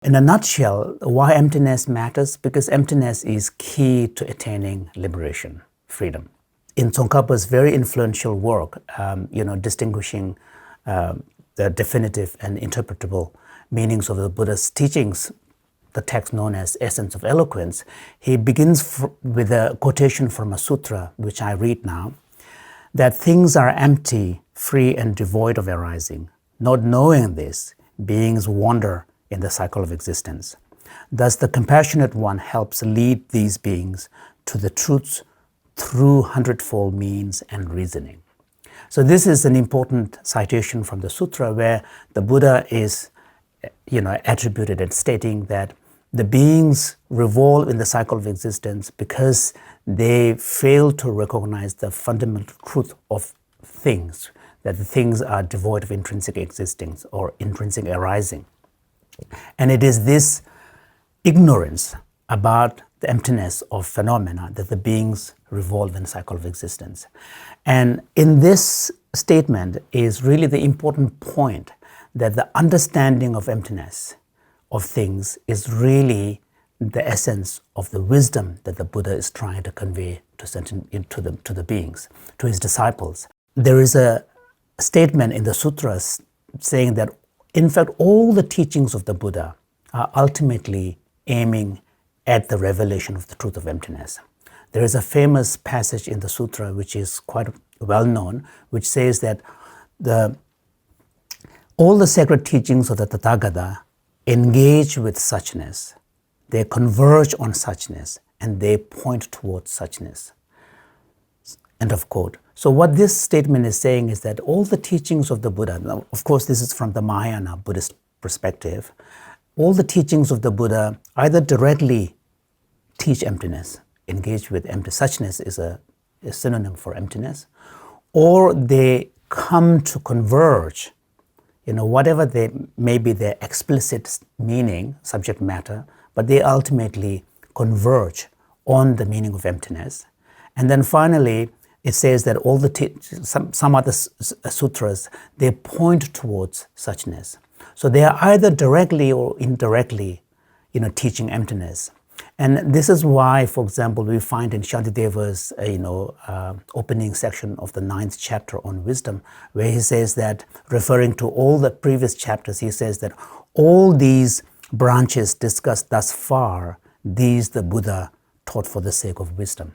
In a nutshell, why emptiness matters? Because emptiness is key to attaining liberation, freedom. In Tsongkhapa's very influential work, distinguishing the definitive and interpretable meanings of the Buddha's teachings, the text known as Essence of Eloquence, he begins with a quotation from a sutra, which I read now, that things are empty, free, and devoid of arising. Not knowing this, beings wander in the cycle of existence. Thus, the Compassionate One helps lead these beings to the truths through hundredfold means and reasoning. So this is an important citation from the sutra where the Buddha is attributed and stating that the beings revolve in the cycle of existence because they fail to recognize the fundamental truth of things, that the things are devoid of intrinsic existence or intrinsic arising. And it is this ignorance about the emptiness of phenomena that the beings revolve in the cycle of existence. And in this statement is really the important point that the understanding of emptiness of things is really the essence of the wisdom that the Buddha is trying to convey to the beings, to his disciples. There is a statement in the sutras saying that, in fact, all the teachings of the Buddha are ultimately aiming at the revelation of the truth of emptiness. There is a famous passage in the sutra which is quite well known, which says that all the sacred teachings of the Tathagata engage with suchness. They converge on suchness and they point towards suchness. End of quote. So what this statement is saying is that all the teachings of the Buddha, now, of course this is from the Mahayana Buddhist perspective, all the teachings of the Buddha either directly teach emptiness, engage with empty. Suchness is a synonym for emptiness, or they come to converge, whatever they may be their explicit meaning, subject matter, but they ultimately converge on the meaning of emptiness. And then finally, it says that all some other sutras, they point towards suchness. So they are either directly or indirectly, teaching emptiness. And this is why, for example, we find in Shantideva's, opening section of the 9th chapter on wisdom, where he says that, referring to all the previous chapters, he says that all these branches discussed thus far, these the Buddha taught for the sake of wisdom.